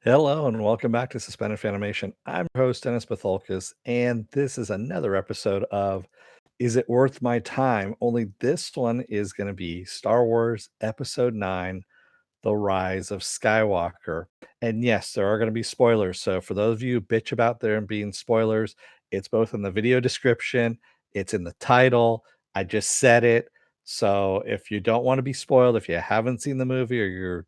Hello and welcome back to Suspended Fanimation. I'm your host, Dennis Batholkus, and this is another episode of Is It Worth My Time? Only this one is going to be Star Wars Episode 9, The Rise of Skywalker. And yes, there are going to be spoilers. So for those of you who bitch about there being spoilers, it's both in the video description, it's in the title. I just said it. So if you don't want to be spoiled, if you haven't seen the movie or you're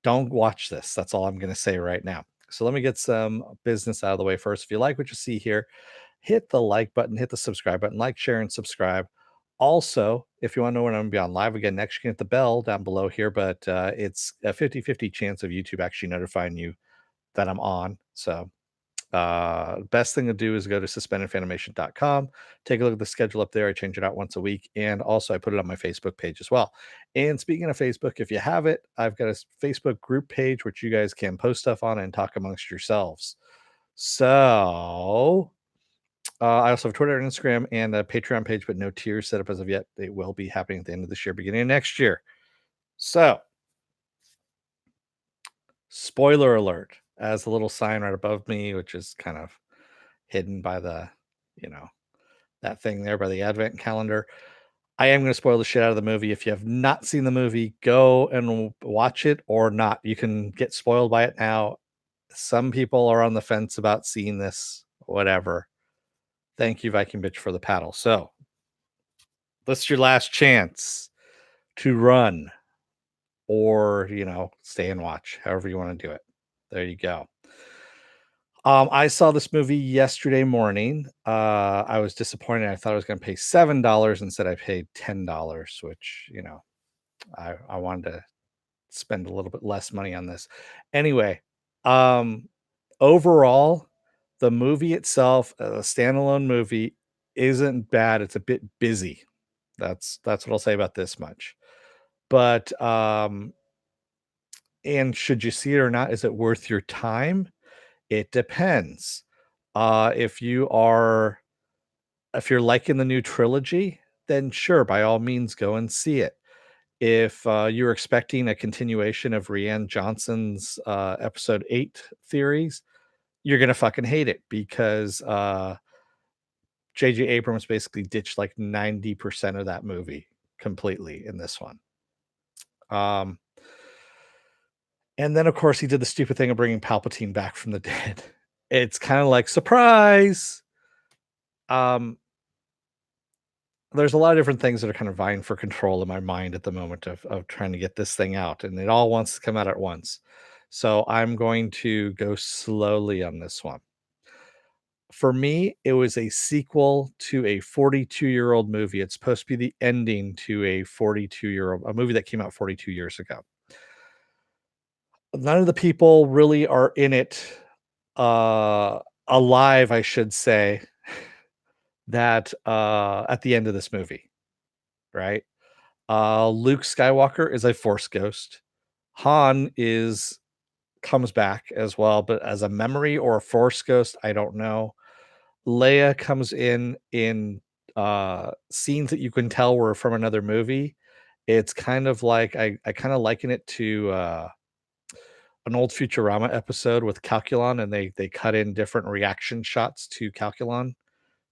don't watch this. That's all I'm going to say right now. So let me get some business out of the way first. If you like what you see here, hit the like button, hit the subscribe button, like, share, and subscribe. Also, if you want to know when I'm going to be on live again next, you can hit the bell down below here, but it's a 50-50 chance of YouTube actually notifying you that I'm on. So best thing to do is go to suspendedfanimation.com, take a look at the schedule up there. I change it out once a week, and also I put it on my Facebook page as well. And speaking of Facebook, if you have it, I've got a Facebook group page which you guys can post stuff on and talk amongst yourselves. So I also have Twitter and Instagram and a Patreon page, but no tiers set up as of yet. They will be happening at the end of this year, beginning of next year. So spoiler alert, as a little sign right above me, which is kind of hidden by the, you know, that thing there by the advent calendar. I am going to spoil the shit out of the movie. If you have not seen the movie, go and watch it or not. You can get spoiled by it now. Some people are on the fence about seeing this, whatever. Thank you, Viking Bitch, for the paddle. So, this is your last chance to run or, stay and watch, however you want to do it. There you go. I saw this movie yesterday morning. I was disappointed. I thought I was going to pay $7. Instead, I paid $10, which, I wanted to spend a little bit less money on this. Anyway, um, overall, the movie itself, a standalone movie, isn't bad. It's a bit busy. That's what I'll say about this much. But and should you see it or not? Is it worth your time? It depends. If you're liking the new trilogy, then sure, by all means, go and see it. If you're expecting a continuation of Rian Johnson's episode 8 theories, you're gonna fucking hate it because JJ Abrams basically ditched like 90% of that movie completely in this one. Um, and then of course he did the stupid thing of bringing Palpatine back from the dead. It's kind of like surprise. Um, there's a lot of different things that are kind of vying for control in my mind at the moment of trying to get this thing out, and it all wants to come out at once. So I'm going to go slowly on this one. For me, it was a sequel to a 42-year-old movie. It's supposed to be the ending to a movie that came out 42 years ago. None of the people really are in it alive, I should say, that at the end of this movie, right? Luke Skywalker is a Force ghost. Han comes back as well, but as a memory or a Force ghost, I don't know. Leia comes in scenes that you can tell were from another movie. It's kind of like I kind of liken it to an old Futurama episode with Calculon, and they cut in different reaction shots to Calculon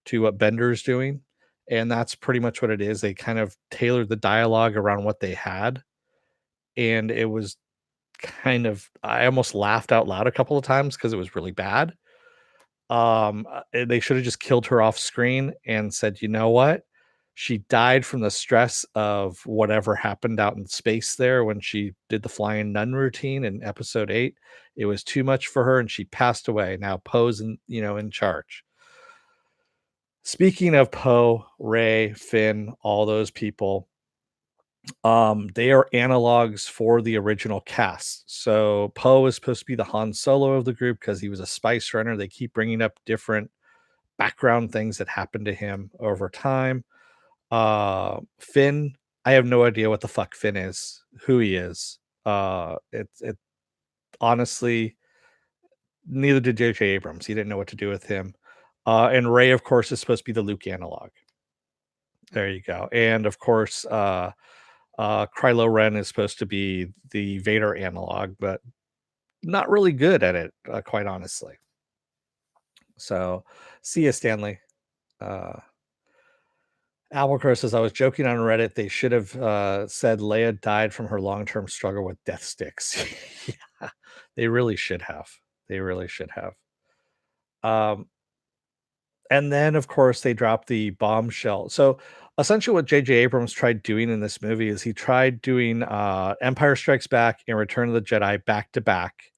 to what Bender's doing. And that's pretty much what it is. They kind of tailored the dialogue around what they had. And it was I almost laughed out loud a couple of times because it was really bad. They should have just killed her off screen and said, you know what? She died from the stress of whatever happened out in space there when she did the flying nun routine in episode 8. It was too much for her and she passed away. Now Poe's in charge. Speaking of Poe, Ray, Finn, all those people, they are analogs for the original cast. So Poe is supposed to be the Han Solo of the group because he was a spice runner. They keep bringing up different background things that happened to him over time. Finn, I have no idea what the fuck Finn is, who he is. It honestly, neither did J.J. Abrams. He didn't know what to do with him. And Ray, of course, is supposed to be the Luke analog. There you go. And of course, Kylo Ren is supposed to be the Vader analog, but not really good at it, quite honestly. So, see ya, Stanley. Uh, Albacore says, I was joking on Reddit. They should have said Leia died from her long term struggle with death sticks. Yeah, they really should have. They really should have. Um, and then, of course, they dropped the bombshell. So, essentially, what J.J. Abrams tried doing in this movie is he tried doing Empire Strikes Back and Return of the Jedi back to back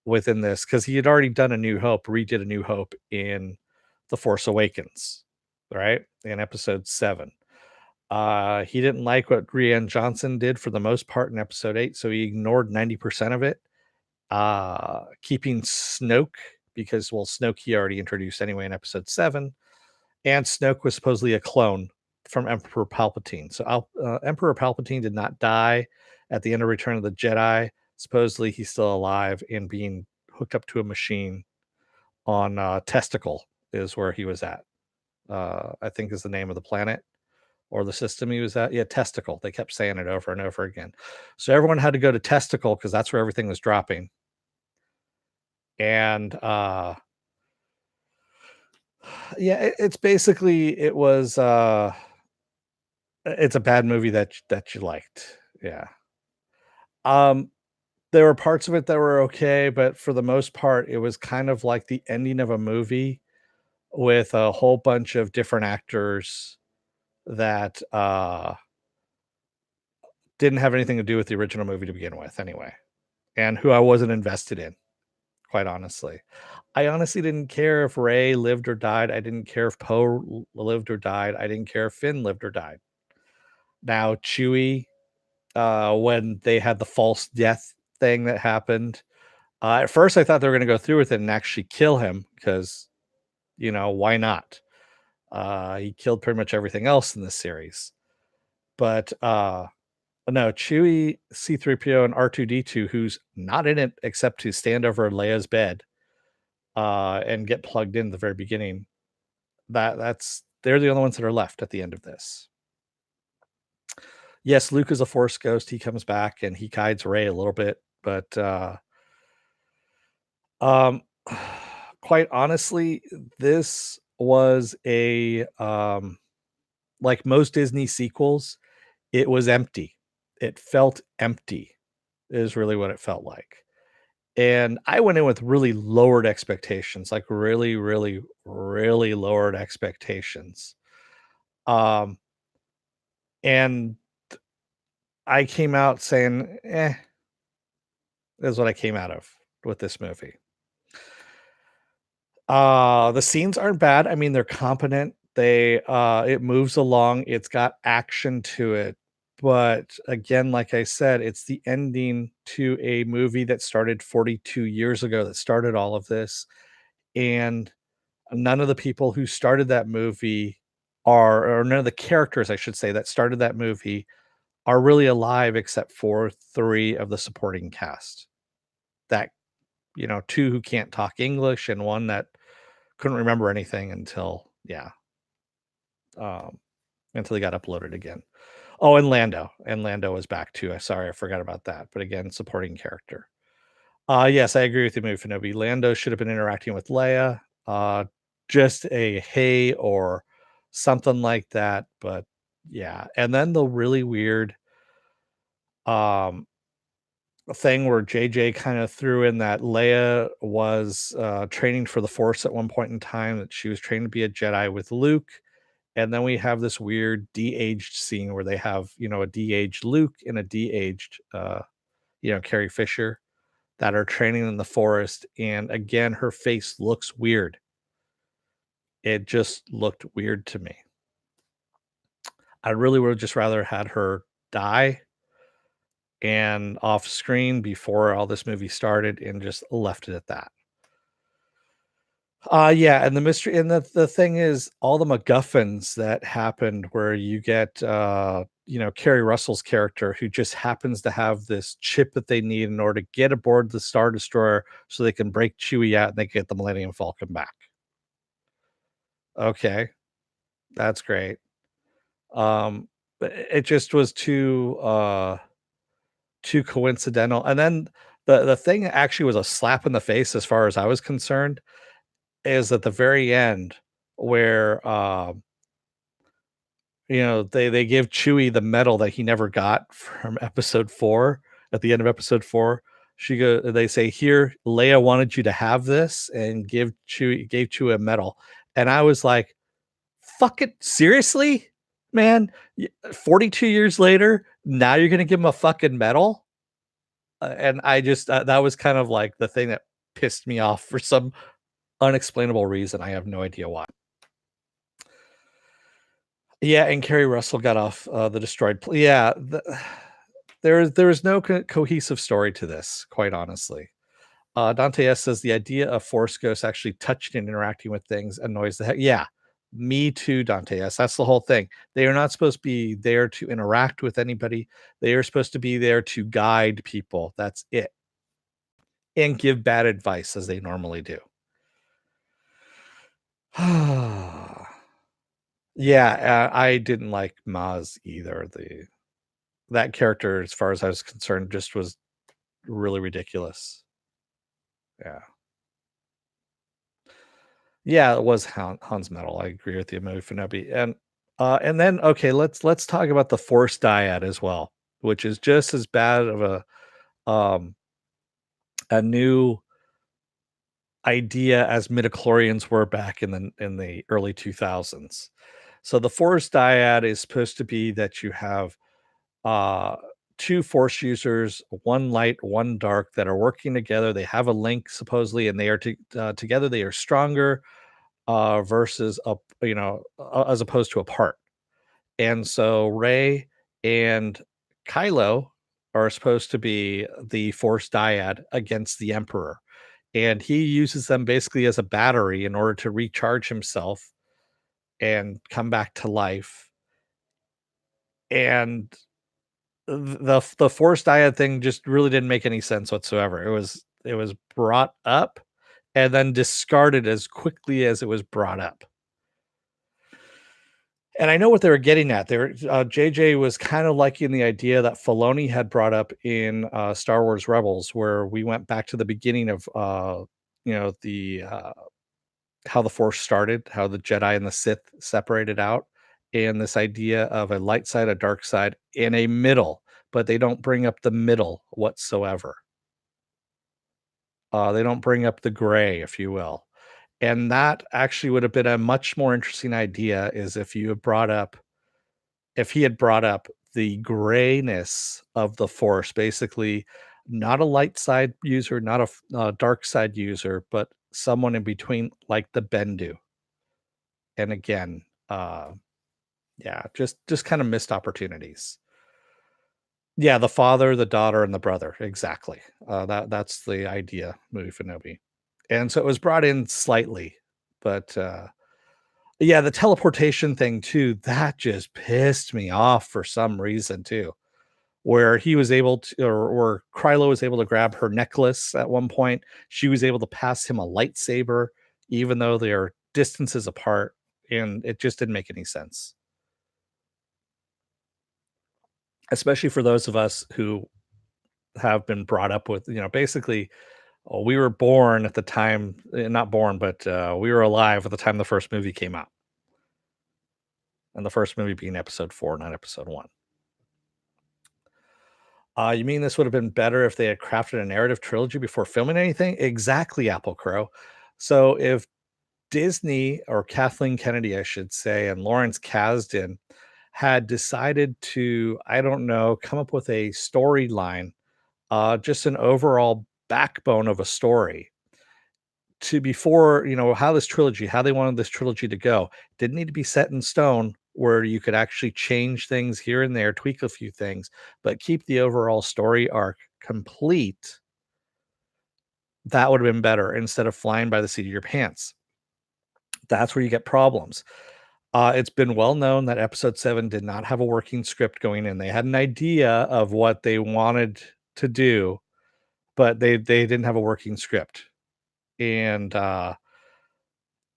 within this because he had already done A New Hope, redid A New Hope in The Force Awakens, right? In episode 7. He didn't like what Rian Johnson did for the most part in episode 8, so he ignored 90% of it. Keeping Snoke because, well, Snoke he already introduced anyway in episode 7, and Snoke was supposedly a clone from Emperor Palpatine. So Emperor Palpatine did not die at the end of Return of the Jedi. Supposedly he's still alive and being hooked up to a machine on Testicle is where he was at. I think is the name of the planet or the system he was at. Yeah, Testicle. They kept saying it over and over again. So everyone had to go to Testicle because that's where everything was dropping. And yeah, it's basically it was it's a bad movie that you liked. Yeah. Um there were parts of it that were okay, but for the most part it was kind of like the ending of a movie with a whole bunch of different actors that didn't have anything to do with the original movie to begin with anyway, and who I wasn't invested in, quite honestly. I honestly didn't care if Ray lived or died. I didn't care if Poe lived or died. I didn't care if Finn lived or died. Now, Chewie, when they had the false death thing that happened, at first I thought they were going to go through with it and actually kill him because, why not? He killed pretty much everything else in this series. But no, Chewie, C3PO, and R2D2, who's not in it except to stand over Leia's bed and get plugged in at the very beginning. They're the only ones that are left at the end of this. Yes, Luke is a Force ghost. He comes back and he guides Rey a little bit, but um, quite honestly, this was a like most Disney sequels, it was empty. It felt empty, is really what it felt like. And I went in with really lowered expectations, like really, really, really lowered expectations. Um, and I came out saying, is what I came out of with this movie. The scenes aren't bad. I mean, they're competent. It moves along. It's got action to it. But again, like I said, it's the ending to a movie that started 42 years ago that started all of this. And none of the people who started that movie or none of the characters, I should say, that started that movie are really alive except for 3 of the supporting cast. That, 2 who can't talk English and 1 that couldn't remember anything um, until he got uploaded again. Oh, and Lando. And Lando was back too. Sorry, I forgot about that. But again, supporting character. Yes, I agree with you, Movie Finobi. Lando should have been interacting with Leia. Just a hey or something like that. But yeah. And then the really weird um thing where JJ kind of threw in that Leia was training for the Force at one point in time, that she was trained to be a Jedi with Luke. And then we have this weird de-aged scene where they have, a de-aged Luke and a de-aged, Carrie Fisher that are training in the forest. And again, her face looks weird. It just looked weird to me. I really would have just rather had her die and off screen before all this movie started and just left it at that. Yeah, and the mystery and the thing is all the MacGuffins that happened where you get Kerry Russell's character who just happens to have this chip that they need in order to get aboard the Star Destroyer so they can break Chewie out and they can get the Millennium Falcon back. Okay, that's great. It just was too coincidental. And then The thing actually was a slap in the face as far as I was concerned, is at the very end where, they give Chewie the medal that he never got from episode 4. At the end of episode 4, they say, "Here, Leia wanted you to have this," and gave Chewie a medal, and I was like, "Fuck it, seriously? Man, 42 years later, now you're gonna give him a fucking medal?" And I just that was kind of like the thing that pissed me off for some unexplainable reason. I have no idea why. Yeah, and Kerry Russell got off, the destroyed yeah, there is no cohesive story to this, quite honestly. Dante S says the idea of Force ghosts actually touching and interacting with things annoys the heck. Yeah, me too, Dante S. That's the whole thing. They are not supposed to be there to interact with anybody. They are supposed to be there to guide people. That's it. And give bad advice as they normally do. Yeah, I didn't like Maz either. That character, as far as I was concerned, just was really ridiculous. Yeah. Yeah, it was Hans Metal. I agree with you, Movie Finobi. And then okay, let's talk about the Force Dyad as well, which is just as bad of a new idea as midichlorians were back in the early 2000s. So the Force Dyad is supposed to be that you have uh two force users, one light, one dark, that are working together. They have a link supposedly, and they are together. They are stronger versus up, as opposed to apart. And so Ray and Kylo are supposed to be the Force Dyad against the Emperor, and he uses them basically as a battery in order to recharge himself and come back to life. And the Force Dyad thing just really didn't make any sense whatsoever. It was brought up and then discarded as quickly as it was brought up. And I know what they were getting at. JJ was kind of liking the idea that Filoni had brought up in Star Wars Rebels, where we went back to the beginning of the how the Force started, how the Jedi and the Sith separated out, and this idea of a light side, a dark side, and a middle, but they don't bring up the middle whatsoever. They don't bring up the gray, if you will. And that actually would have been a much more interesting idea, is if he had brought up the grayness of the Force, basically not a light side user, not a dark side user, but someone in between, like the Bendu. And again, yeah, just kind of missed opportunities. Yeah, the father, the daughter, and the brother. Exactly. That's the idea, movie Finobi. And so it was brought in slightly, but yeah, the teleportation thing too, that just pissed me off for some reason too. Where he was able to, or Krylo was able to grab her necklace at one point. She was able to pass him a lightsaber, even though they are distances apart, and it just didn't make any sense. Especially for those of us who have been brought up with, basically, we were born at the time, not born, but we were alive at the time the first movie came out. And the first movie being episode 4, not episode 1. You mean this would have been better if they had crafted a narrative trilogy before filming anything? Exactly, Apple Crow. So if Disney, or Kathleen Kennedy, I should say, and Lawrence Kasdan had decided to, I don't know, come up with a storyline, just an overall backbone of a story to before, how they wanted this trilogy to go. Didn't need to be set in stone, where you could actually change things here and there, tweak a few things, but keep the overall story arc complete. That would have been better, instead of flying by the seat of your pants. That's where you get problems. It's been well known that episode 7 did not have a working script going in. They had an idea of what they wanted to do, but they didn't have a working script. And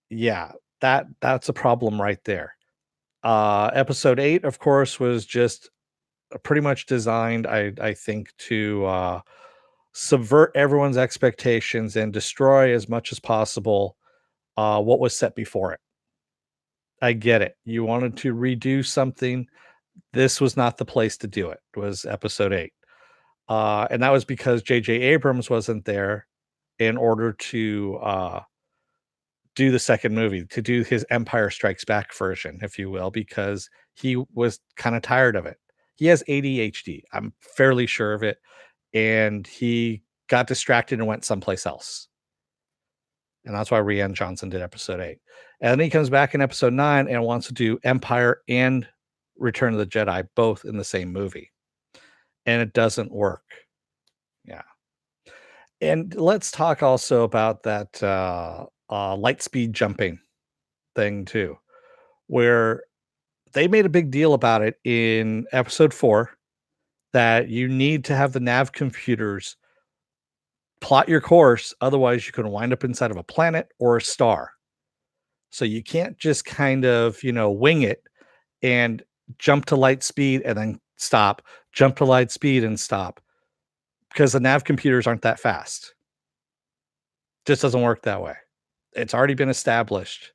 yeah, that's a problem right there. Episode 8, of course, was just pretty much designed, I think, to subvert everyone's expectations and destroy as much as possible what was set before it. I get it. You wanted to redo something. This was not the place to do it. Was episode 8. And that was because J.J. Abrams wasn't there in order to do the second movie, to do his Empire Strikes Back version, if you will, because he was kind of tired of it. He has ADHD. I'm fairly sure of it. And he got distracted and went someplace else. And that's why Rian Johnson did episode 8. And then he comes back in episode 9 and wants to do Empire and Return of the Jedi both in the same movie. And it doesn't work. Yeah. And let's talk also about that light speed jumping thing too, where they made a big deal about it in episode 4 that you need to have the nav computers plot your course. Otherwise, you can wind up inside of a planet or a star. So you can't just kind of, wing it and jump to light speed and then stop, jump to light speed and stop because the nav computers aren't that fast. Just doesn't work that way. It's already been established.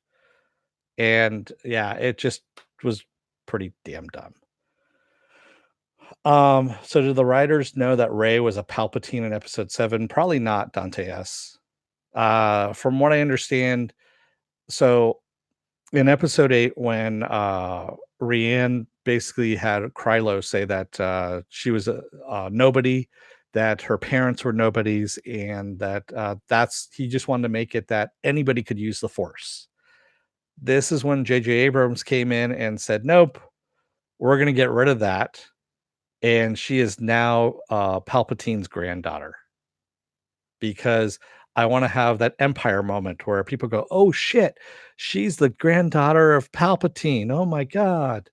And yeah, it just was pretty damn dumb. So do the writers know that Ray was a Palpatine in episode 7? Probably not, Dante S. From what I understand, so in episode 8, when Rianne basically had Krylo say that she was a nobody, that her parents were nobodies, and that that's he just wanted to make it that anybody could use the Force. This is when J.J. Abrams came in and said, "Nope, we're going to get rid of that," and she is now Palpatine's granddaughter because I want to have that Empire moment where people go, "Oh shit, she's the granddaughter of Palpatine. Oh my god."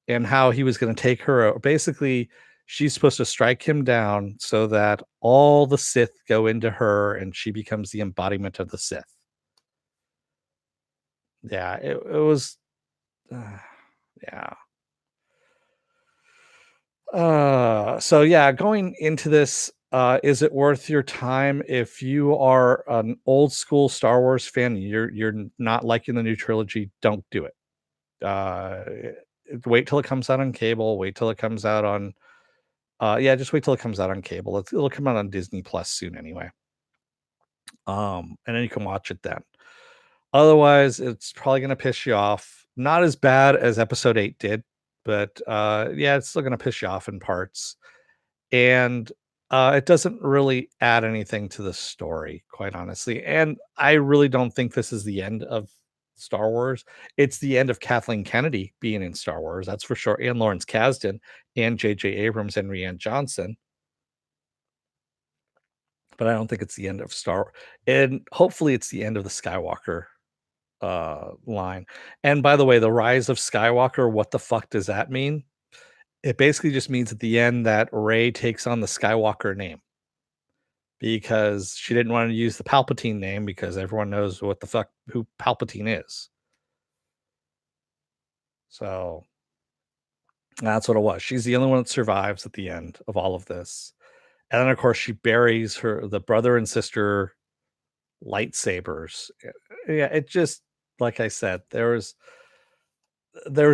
And how he was going to take her out. Basically, she's supposed to strike him down so that all the Sith go into her and she becomes the embodiment of the Sith. Yeah, it was yeah. So yeah, going into this, is it worth your time if you are an old school Star Wars fan? You're not liking the new trilogy. Don't do it. Wait till it comes out on cable. Wait till it comes out on. Yeah, just wait till it comes out on cable. It'll come out on Disney Plus soon anyway. And then you can watch it then. Otherwise, it's probably gonna piss you off. Not as bad as episode 8 did, but yeah, it's still gonna piss you off in parts. And it doesn't really add anything to the story, quite honestly. And I really don't think this is the end of Star Wars. It's the end of Kathleen Kennedy being in Star Wars, that's for sure, and Lawrence Kasdan and J.J. Abrams and Rian Johnson. But I don't think it's the end of Star. And hopefully it's the end of the Skywalker line. And by the way, the Rise of Skywalker, what the fuck does that mean? It basically just means at the end that Rey takes on the Skywalker name because she didn't want to use the Palpatine name because everyone knows what the fuck who Palpatine is. So that's what it was. She's the only one that survives at the end of all of this. And then of course she buries the brother and sister lightsabers. Yeah, it just like I said, there's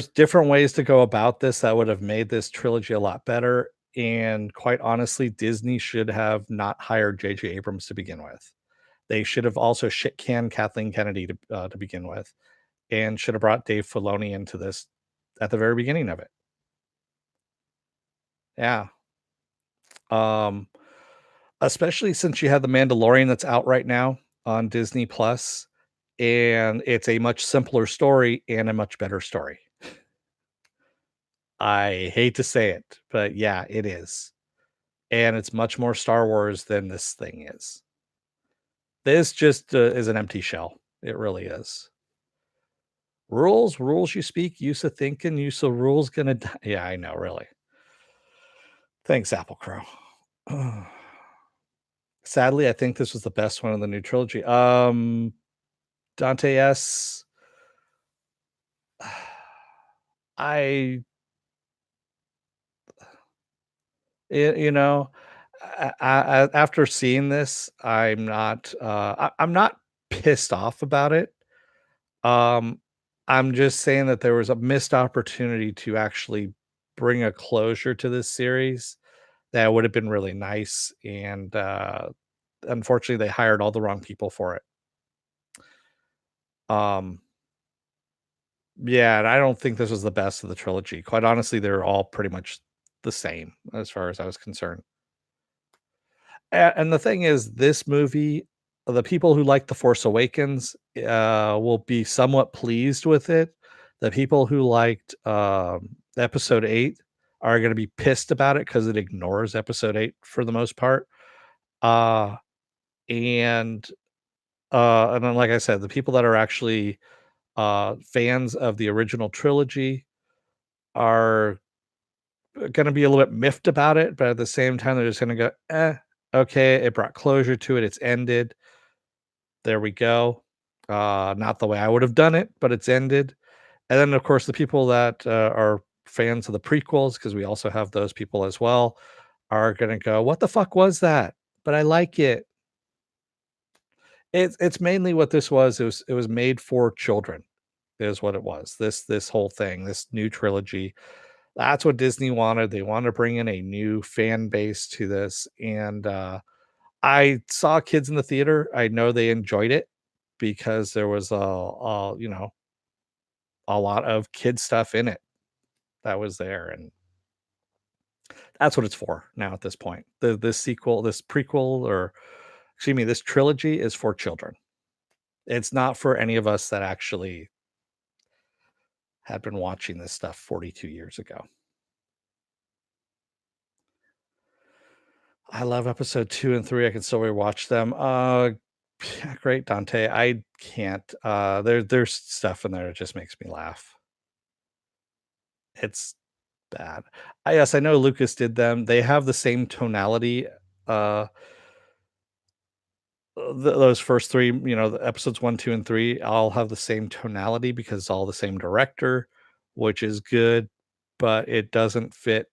different ways to go about this that would have made this trilogy a lot better. And quite honestly, Disney should have not hired J.J. Abrams to begin with. They should have also shit canned Kathleen Kennedy to begin with, and should have brought Dave Filoni into this at the very beginning of it. Yeah. Um, Especially since you have the Mandalorian that's out right now on Disney Plus, and it's a much simpler story and a much better story. I hate to say it, but yeah, it is. And it's much more Star Wars than this thing is. This just is an empty shell. It really is. Rules you speak, use of thinking, use of rules gonna die. Yeah, I know, really. Thanks, Apple Crow. Sadly, I think this was the best one in the new trilogy. Dante S. I, you know, After seeing this, I'm not pissed off about it. Um, I'm just saying that there was a missed opportunity to actually bring a closure to this series that would have been really nice, and, unfortunately, they hired all the wrong people for it. Um, yeah, and I don't think this was the best of the trilogy. Quite honestly, they're all pretty much the same as far as I was concerned. And the thing is, this movie, the people who like The Force Awakens, will be somewhat pleased with it. The people who liked, Episode 8 are gonna be pissed about it because it ignores Episode 8 for the most part. Uh, and, and then, like I said, the people that are actually, fans of the original trilogy are gonna be a little bit miffed about it, but at the same time, they're just gonna go, "Eh, okay, it brought closure to it, it's ended. There we go. Not the way I would have done it, but it's ended." And then, of course, the people that, are fans of the prequels, because we also have those people as well, are gonna go, "What the fuck was that? But I like it." It's mainly what this was. It was made for children, is what it was. This whole thing, this new trilogy. That's what Disney wanted. They wanted to bring in a new fan base to this, and, I saw kids in the theater. I know they enjoyed it because there was a lot of kid stuff in it that was there, and that's what it's for now at this point. This sequel, this prequel, or excuse me, this trilogy is for children. It's not for any of us that actually had been watching this stuff 42 years ago. I love episode 2 and 3. I can still rewatch them. Yeah, great Dante. I can't. There's stuff in there that just makes me laugh. It's bad. Yes, I know Lucas did them. They have the same tonality. Uh, those first three, the episodes 1, 2, and 3, all have the same tonality because it's all the same director, which is good, but it doesn't fit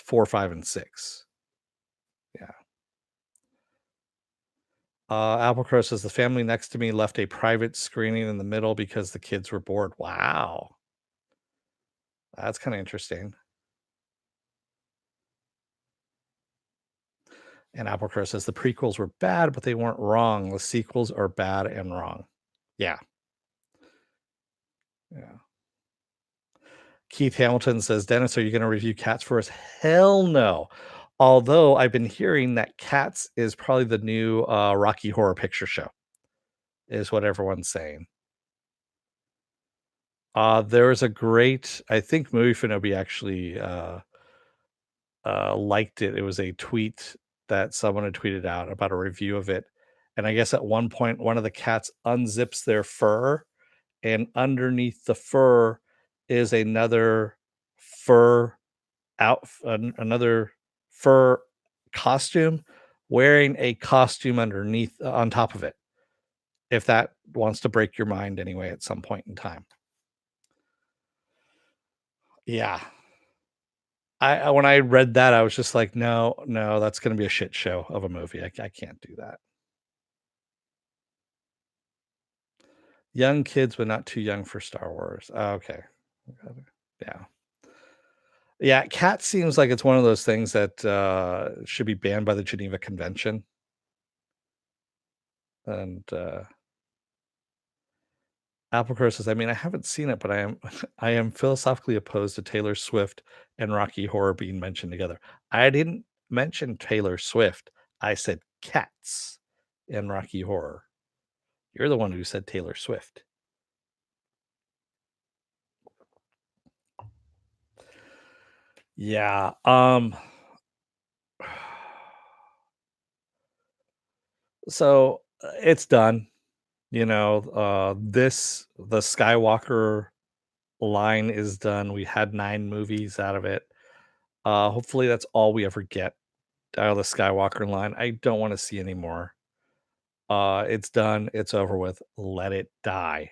4, 5, and 6. Yeah. Applecrow says the family next to me left a private screening in the middle because the kids were bored. Wow, that's kind of interesting. And Applecrow says the prequels were bad, but they weren't wrong. The sequels are bad and wrong. Yeah, yeah. Keith Hamilton says, Dennis, are you going to review Cats for us? Hell no. Although I've been hearing that Cats is probably the new Rocky Horror Picture Show, is what everyone's saying. There was a great, I think Movie Finobi actually liked it. It was a tweet that someone had tweeted out about a review of it. And I guess at one point, one of the cats unzips their fur, and underneath the fur is fur another fur costume, wearing a costume underneath on top of it. If that wants to break your mind anyway at some point in time. Yeah. When I read that, I was just like, "No, no, that's gonna be a shit show of a movie. I can't do that." Young kids, but not too young for Star Wars. Oh, okay. Okay. Yeah. Yeah, Cat seems like it's one of those things that, should be banned by the Geneva Convention, and, Applecrow says, "I mean, I haven't seen it, but I am I am philosophically opposed to Taylor Swift and Rocky Horror being mentioned together." I didn't mention Taylor Swift. I said Cats and Rocky Horror. You're the one who said Taylor Swift. Yeah, so, it's done, the Skywalker line is done. We had 9 movies out of it. Hopefully, that's all we ever get out of the Skywalker line. I don't wanna see any more. It's done, it's over with, let it die.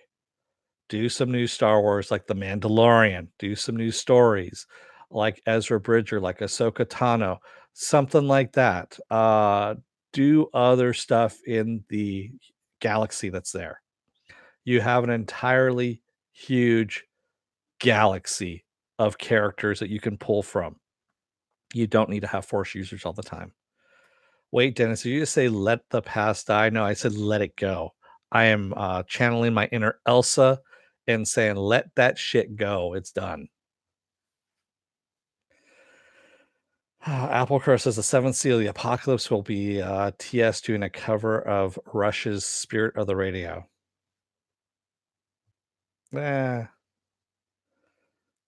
Do some new Star Wars like The Mandalorian, do some new stories like Ezra Bridger, like Ahsoka Tano. something like that. Do other stuff in the galaxy that's there. You have an entirely huge galaxy of characters that you can pull from. You don't need to have force users all the time. Wait, Dennis, did you just say let the past die? No, I said let it go. I am channeling my inner Elsa and saying, let that shit go. It's done. Apple Crow says the seventh seal of the apocalypse will be TS doing a cover of Rush's Spirit of the Radio. Eh,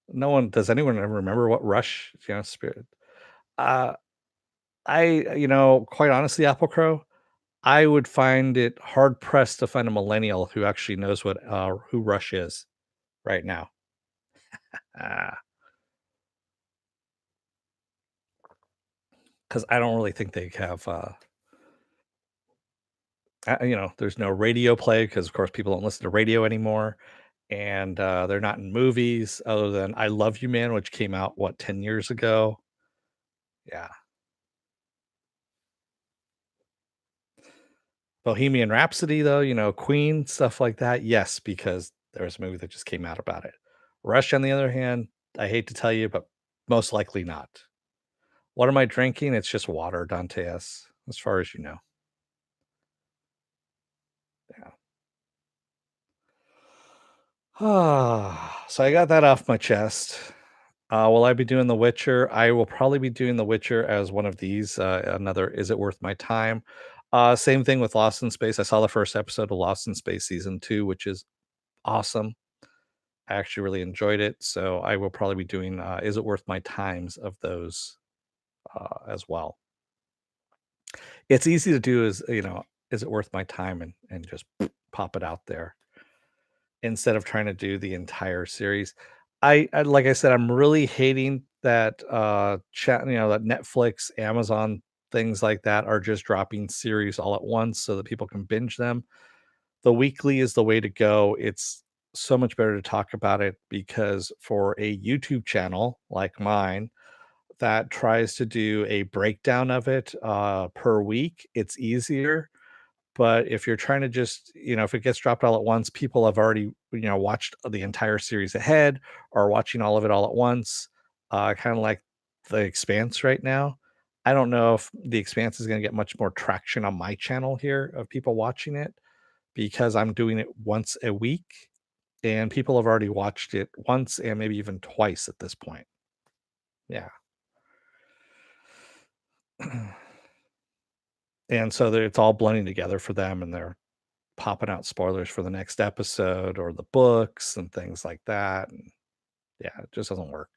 no one does anyone ever remember what Rush, Spirit? Uh, quite honestly, Apple Crow, I would find it hard pressed to find a millennial who actually knows what who Rush is right now. Because I don't really think they have. There's no radio play because, of course, people don't listen to radio anymore, and they're not in movies other than "I Love You, Man," which came out 10 years ago. Yeah, Bohemian Rhapsody, though, Queen, stuff like that. Yes, because there was a movie that just came out about it. Rush, on the other hand, I hate to tell you, but most likely not. What am I drinking? It's just water, Dantes, as far as you know. Yeah. So I got that off my chest. Will I be doing The Witcher? I will probably be doing The Witcher as one of these. Another, is it worth my time? Same thing with Lost in Space. I saw the first episode of Lost in Space season 2, which is awesome. I actually really enjoyed it. So I will probably be doing Is It Worth My Times of those as well. It's easy to do is it worth my time and just pop it out there instead of trying to do the entire series. I like I said, I'm really hating that that Netflix, Amazon, things like that are just dropping series all at once so that people can binge them. The weekly is the way to go. It's so much better to talk about it because for a YouTube channel like mine that tries to do a breakdown of it per week, it's easier. But if you're trying to just, if it gets dropped all at once, people have already, watched the entire series ahead or watching all of it all at once, kind of like The Expanse right now. I don't know if The Expanse is going to get much more traction on my channel here of people watching it because I'm doing it once a week and people have already watched it once and maybe even twice at this point. Yeah. And so it's all blending together for them and they're popping out spoilers for the next episode or the books and things like that. And yeah, it just doesn't work.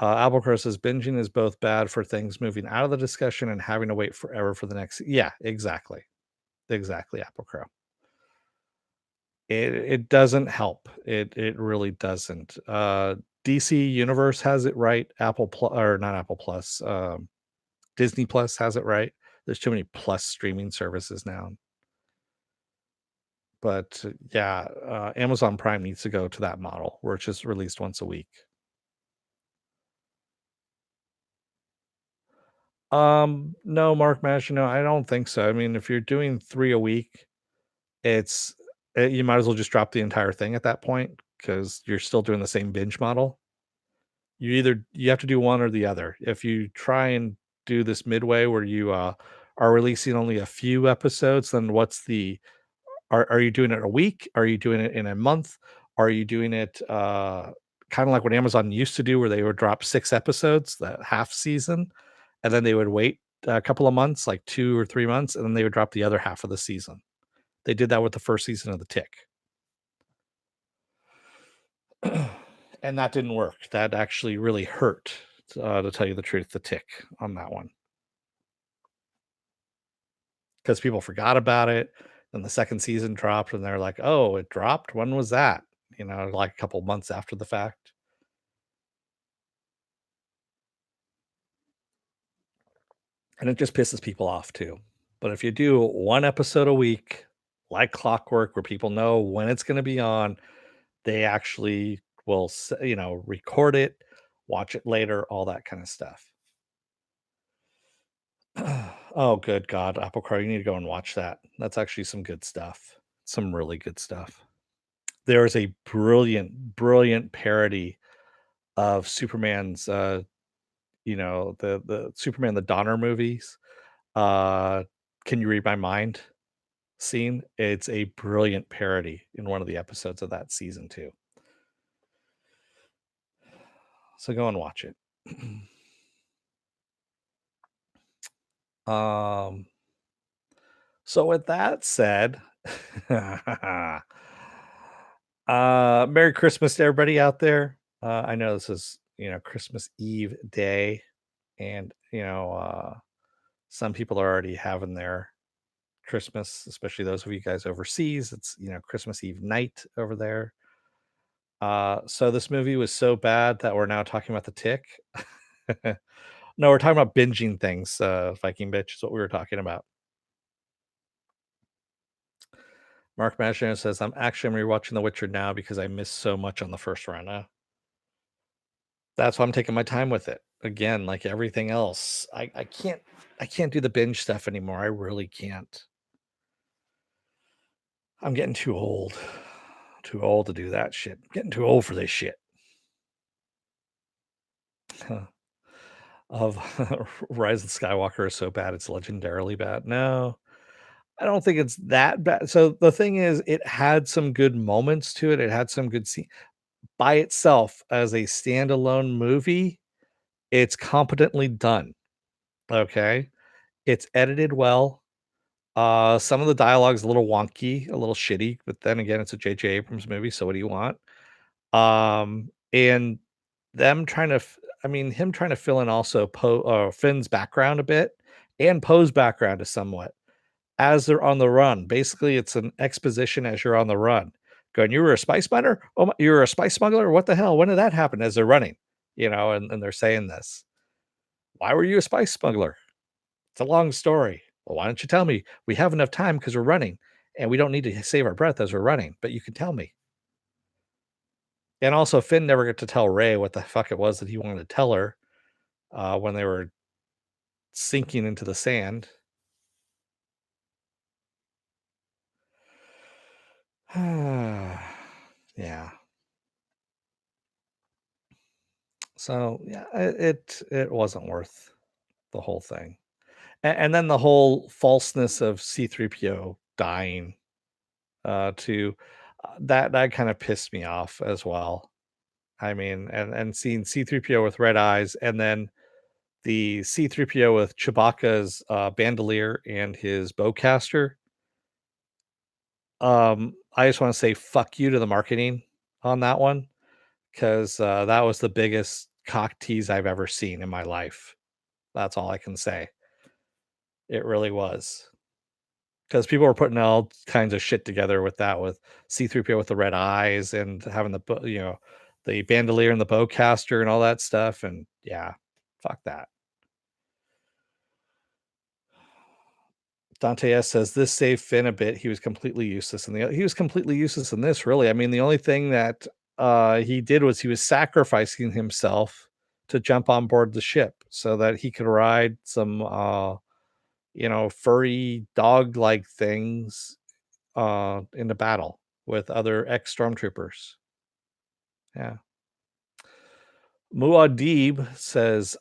Albuquerque says binging is both bad for things moving out of the discussion and having to wait forever for the next. Yeah, exactly. Exactly, Albuquerque. It doesn't help. It really doesn't. DC Universe has it right. Apple Plus or not Apple Plus. Disney Plus has it right. There's too many plus streaming services now. But yeah, Amazon Prime needs to go to that model where it's just released once a week. No, Mark Mash, I don't think so. I mean, if you're doing 3 a week, it's you might as well just drop the entire thing at that point because you're still doing the same binge model. You have to do one or the other. If you try and do this midway where you are releasing only a few episodes, then what's the are you doing it a week? Are you doing it in a month? Are you doing it kind of like what Amazon used to do where they would drop 6 episodes, that half season, and then they would wait a couple of months, like 2 or 3 months, and then they would drop the other half of the season. They did that with the first season of The Tick. And that didn't work. That actually really hurt, to tell you the truth, The Tick on that one. Because people forgot about it. Then the second season dropped, and they're like, "Oh, it dropped? When was that?" Like a couple months after the fact. And it just pisses people off too. But if you do 1 episode a week, like clockwork, where people know when it's gonna be on, they actually will record it, watch it later, all that kinda stuff. Oh, good God, Apple Car, you need to go and watch that. That's actually some good stuff. Some really good stuff. There is a brilliant, brilliant parody of Superman's, the Superman the Donner movies. Uh, Can You Read My Mind scene? It's a brilliant parody in one of the episodes of that season too. So go and watch it. um, so with that said, Merry Christmas to everybody out there. I know this is, Christmas Eve day, and some people are already having their Christmas, especially those of you guys overseas. It's, Christmas Eve night over there. So this movie was so bad that we're now talking about The Tick. No, we're talking about binging things. Viking bitch is what we were talking about. Mark Maginot says, I'm rewatching The Witcher now because I missed so much on the first run. That's why I'm taking my time with it. Again, like everything else, I can't do the binge stuff anymore. I really can't. I'm getting too old. Too old to do that shit. Getting too old for this shit. Of Rise of Skywalker is so bad it's legendarily bad. No, I don't think it's that bad. So the thing is, it had some good moments to it. It had some good scene by itself as a standalone movie. It's competently done. Okay, it's edited well. Some of the dialogue's a little wonky, a little shitty, but then again, it's a J.J. Abrams movie, so what do you want? And them trying to him trying to fill in also Finn's background a bit and Poe's background is somewhat as they're on the run. Basically, it's an exposition as you're on the run. Going, "You were a spice miner? Oh, my you were a spice smuggler? What the hell? When did that happen?" As they're running, and they're saying this. "Why were you a spice smuggler?" "It's a long story." "Well, why don't you tell me? We have enough time because 'cause we're running, and we don't need to save our breath as we're running, but you can tell me." And also, Finn never got to tell Rey what the fuck it was that he wanted to tell her, when they were sinking into the sand. Yeah. So, yeah, it wasn't worth the whole thing. And then the whole falseness of C-3PO dying, to that kinda pissed me off as well. I mean, and seeing C-3PO with red eyes, and then the C-3PO with Chewbacca's, bandolier and his bowcaster. I just wanna say fuck you to the marketing on that one, 'cause, that was the biggest cock tease I've ever seen in my life. That's all I can say. It really was, because people were putting all kinds of shit together with that, with C-3PO with the red eyes and having the bandolier and the bowcaster and all that stuff, and yeah, fuck that. Dante S says, "This saved Finn a bit. He was completely useless he was completely useless in this, really. I mean, the only thing that, he did was he was sacrificing himself to jump on board the ship so that he could ride some, furry dog-like things, into battle with other ex-stormtroopers." Yeah. Muad'Dib says,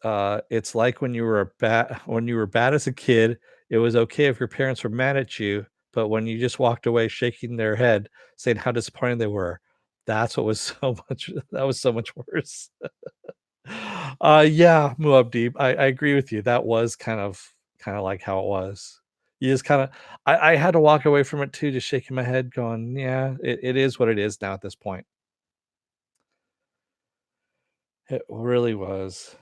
"It's like when you were bad as a kid, it was okay if your parents were mad at you, but when you just walked away shaking their head, saying how disappointed they were, that's what was so much that was so much worse." Yeah, Muad'Dib, I agree with you. That was kinda like how it was. You just kinda I had to walk away from it too, just shaking my head going, "Yeah, it is what it is now at this point." It really was.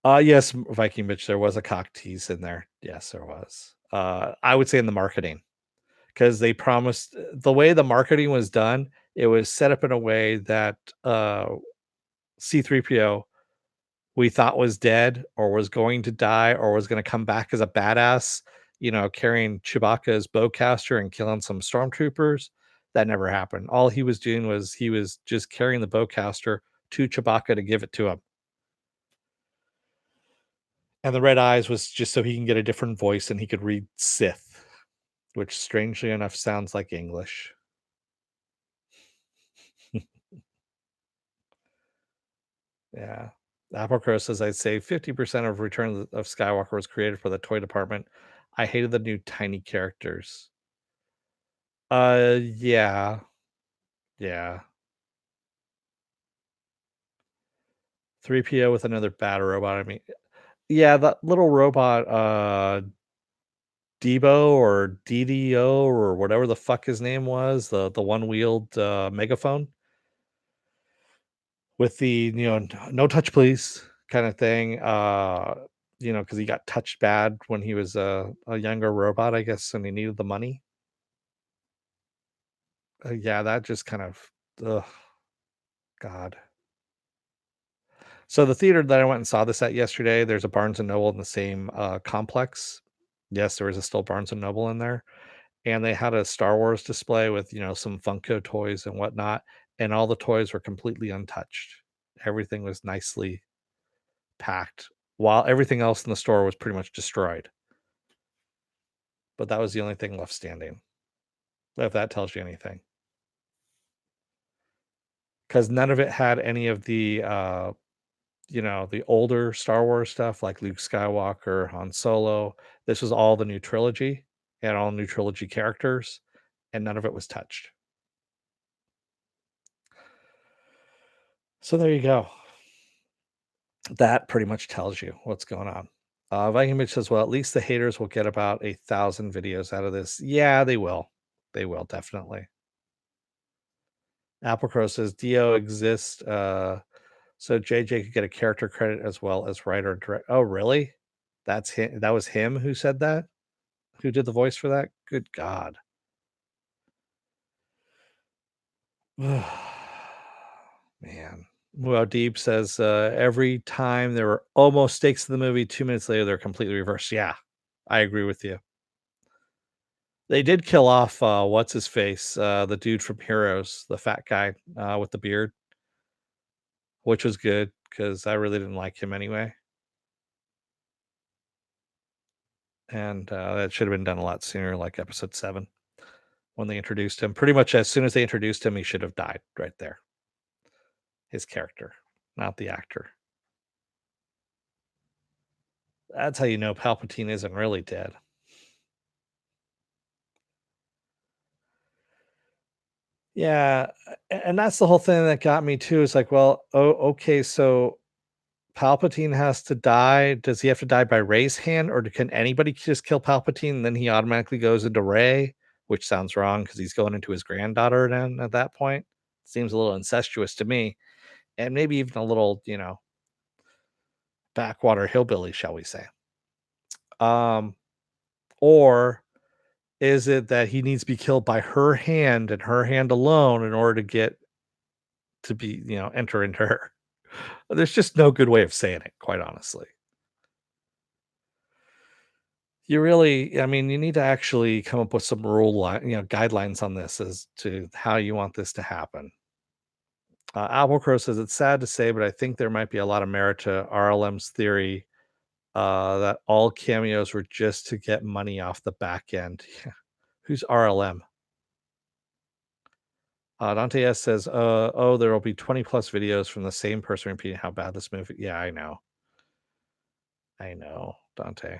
Yes, Viking bitch, there was a cock tease in there. Yes, there was. I would say in the marketing, because they promised the way the marketing was done, it was set up in a way that, C-3PO we thought was dead or was going to die or was gonna come back as a badass, carrying Chewbacca's bowcaster and killing some stormtroopers. That never happened. All he was doing was he was just carrying the bowcaster to Chewbacca to give it to him. And the red eyes was just so he can get a different voice and he could read Sith, which strangely enough sounds like English. Yeah. Apple Crow says, I'd say 50% of Return of Skywalker was created for the toy department. I hated the new tiny characters. Yeah. Yeah. 3PO with another bad robot. I mean, yeah, that little robot, Debo or DDO or whatever the fuck his name was, the one-wheeled, megaphone with the, "No touch, please," kinda thing, because he got touched bad when he was a younger robot, I guess, and he needed the money. Yeah, that just kind of ugh, God. So the theater that I went and saw this at yesterday, there's a Barnes& and Noble in the same, complex. Yes, there is a still Barnes& and Noble in there, and they had a Star Wars display with, some Funko toys and whatnot, and all the toys were completely untouched. Everything was nicely packed, while everything else in the store was pretty much destroyed. But that was the only thing left standing, if that tells you anything. Because none of it had any of the, the older Star Wars stuff like Luke Skywalker, Han Solo. This was all the new trilogy and all new trilogy characters, and none of it was touched. So there you go. That pretty much tells you what's going on. Viking Mitch says, well, at least the haters will get about 1,000 videos out of this. Yeah, they will. They will, definitely. Apple Crow says, Dio exists. So JJ could get a character credit as well as writer and direct. Oh, really? That's him. That was him who said that? Who did the voice for that? Good God. Man. Well, Deep says every time there were almost stakes in the movie, 2 minutes later, they're completely reversed. Yeah, I agree with you. They did kill off what's his face, the dude from Heroes, the fat guy with the beard, which was good because I really didn't like him anyway. And that should have been done a lot sooner, like episode 7 when they introduced him. Pretty much as soon as they introduced him, he should have died right there. His character, not the actor. That's how you know Palpatine isn't really dead. Yeah, and that's the whole thing that got me too. Is like, well, oh, okay, so Palpatine has to die. Does he have to die by Rey's hand, or can anybody just kill Palpatine and then he automatically goes into Rey? Which sounds wrong because he's going into his granddaughter then at that point. Seems a little incestuous to me, and maybe even a little, backwater hillbilly, shall we say? Um, or is it that he needs to be killed by her hand and her hand alone in order to get to be, enter into her? There's just no good way of saying it, quite honestly. You really, I mean, you need to actually come up with some guidelines on this as to how you want this to happen. Apple Crow says it's sad to say, but I think there might be a lot of merit to RLM's theory that all cameos were just to get money off the back end. Who's RLM? Dante S says, "Oh, there will be 20 plus videos from the same person repeating how bad this movie." Yeah, I know, Dante.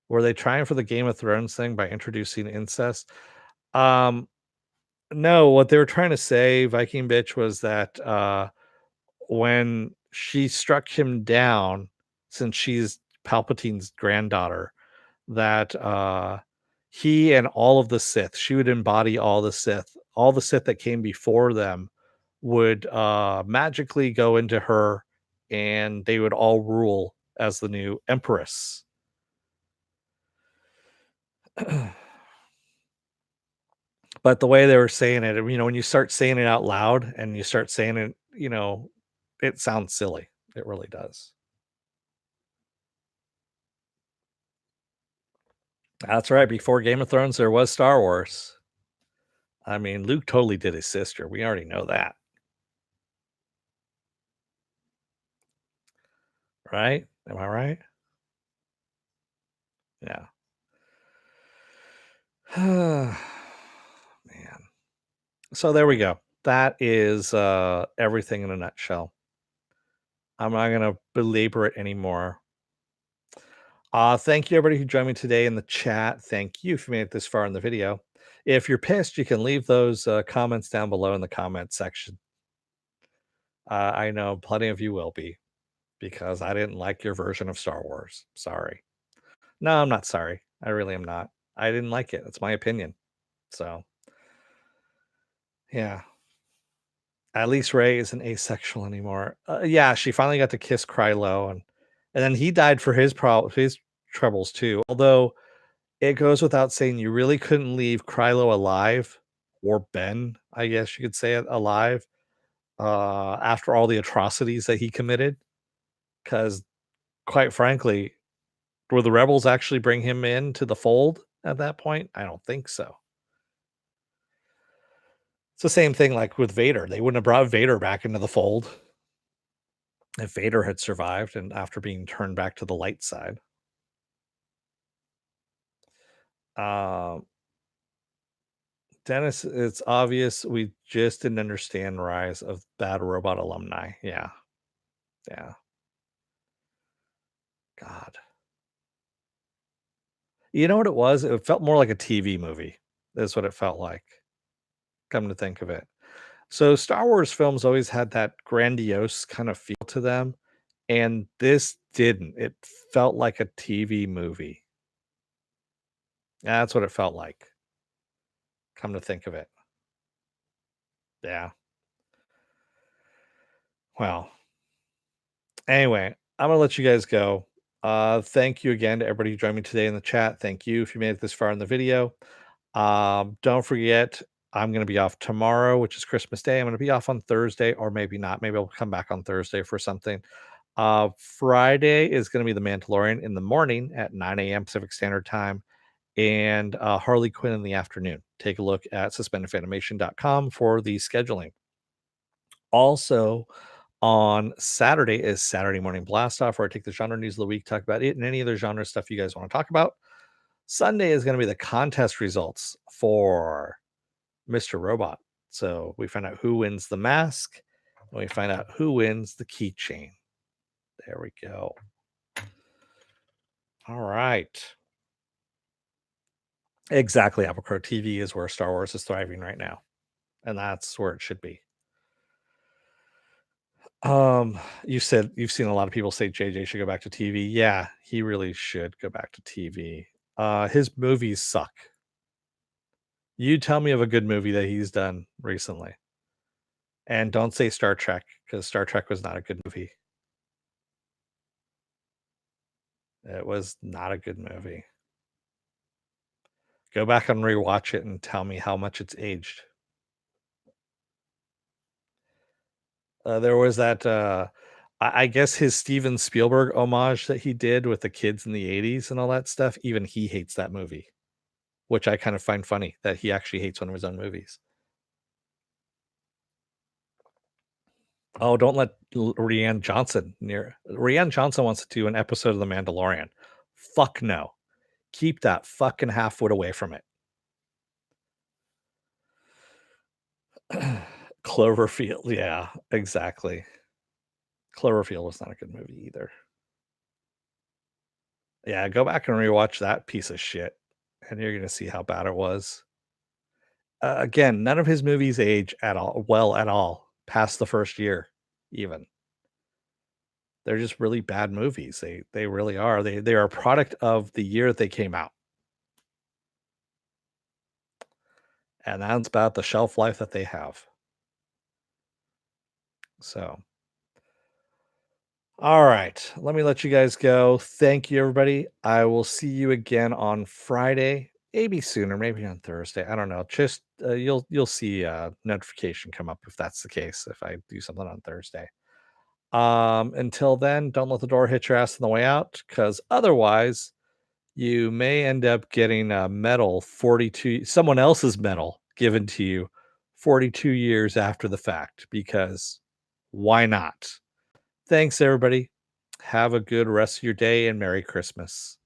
Were they trying for the Game of Thrones thing by introducing incest? Um, no, what they were trying to say, Viking bitch, was that when she struck him down, since she's Palpatine's granddaughter, that he and all of the Sith, she would embody all the Sith that came before them would magically go into her, and they would all rule as the new empress. But the way they were saying it, when you start saying it out loud and you start saying it, it sounds silly. It really does. That's right. Before Game of Thrones, there was Star Wars. I mean, Luke totally did his sister. We already know that, right? Am I right? Yeah. Man. So there we go. That is everything in a nutshell. I'm not gonna belabor it anymore. Thank you everybody who joined me today in the chat. Thank you if you made it this far in the video. If you're pissed, you can leave those comments down below in the comment section. I know plenty of you will be because I didn't like your version of Star Wars. Sorry. No, I'm not sorry. I really am not. I didn't like it. It's my opinion. So yeah. At least Ray isn't asexual anymore. Yeah, she finally got to kiss Krylo, and then he died for his troubles too. Although it goes without saying, you really couldn't leave Krylo alive, or Ben, I guess you could say it, alive, after all the atrocities that he committed. Because quite frankly, will the rebels actually bring him into the fold at that point? I don't think so. It's the same thing like with Vader. They wouldn't have brought Vader back into the fold if Vader had survived and after being turned back to the light side. Um, Dennis, it's obvious we just didn't understand Rise of Bad Robot alumni. Yeah, yeah. God. You know what it was? It felt more like a TV movie. That's what it felt like. Come to think of it. So Star Wars films always had that grandiose kind of feel to them, and this didn't. It felt like a TV movie. That's what it felt like. Come to think of it. Yeah. Well, anyway, I'm gonna let you guys go. Thank you again to everybody who joined me today in the chat. Thank you if you made it this far in the video. Don't forget, I'm gonna be off tomorrow, which is Christmas Day. I'm gonna be off on Thursday, or maybe not. Maybe I'll come back on Thursday for something. Friday is gonna be The Mandalorian in the morning at 9 a.m. Pacific Standard Time, and Harley Quinn in the afternoon. Take a look at suspendedfanimation.com for the scheduling. Also, on Saturday is Saturday Morning Blast Off, where I take the genre news of the week, talk about it, and any other genre stuff you guys want to talk about. Sunday is going to be the contest results for Mr. Robot. So we find out who wins the mask, and we find out who wins the keychain. There we go. All right. Exactly. Apple Crow TV is where Star Wars is thriving right now, and that's where it should be. You said you've seen a lot of people say JJ should go back to TV. Yeah, he really should go back to TV. His movies suck. You tell me of a good movie that he's done recently. And don't say Star Trek, because Star Trek was not a good movie. It was not a good movie. Go back and rewatch it and tell me how much it's aged. There was that I guess his Steven Spielberg homage that he did with the kids in the 80s and all that stuff. Even he hates that movie, which I kind of find funny that he actually hates one of his own movies. Oh, don't let Rianne Johnson near. Rianne Johnson wants to do an episode of The Mandalorian. Fuck no. Keep that fucking half foot away from it. Cloverfield. Yeah, exactly. Cloverfield was not a good movie either. Yeah, go back and rewatch that piece of shit, and you're gonna see how bad it was. Again, none of his movies age at all well at all past the first year, even. They're just really bad movies. They really are. They are a product of the year they came out. And that's about the shelf life that they have. So, all right, let me let you guys go. Thank you, everybody. I will see you again on Friday, maybe sooner, maybe on Thursday. I don't know. Just you'll see a notification come up if that's the case. If I do something on Thursday. Until then, don't let the door hit your ass on the way out, because otherwise, you may end up getting a medal 42, someone else's medal given to you 42 years after the fact, because why not? Thanks, everybody. Have a good rest of your day and Merry Christmas.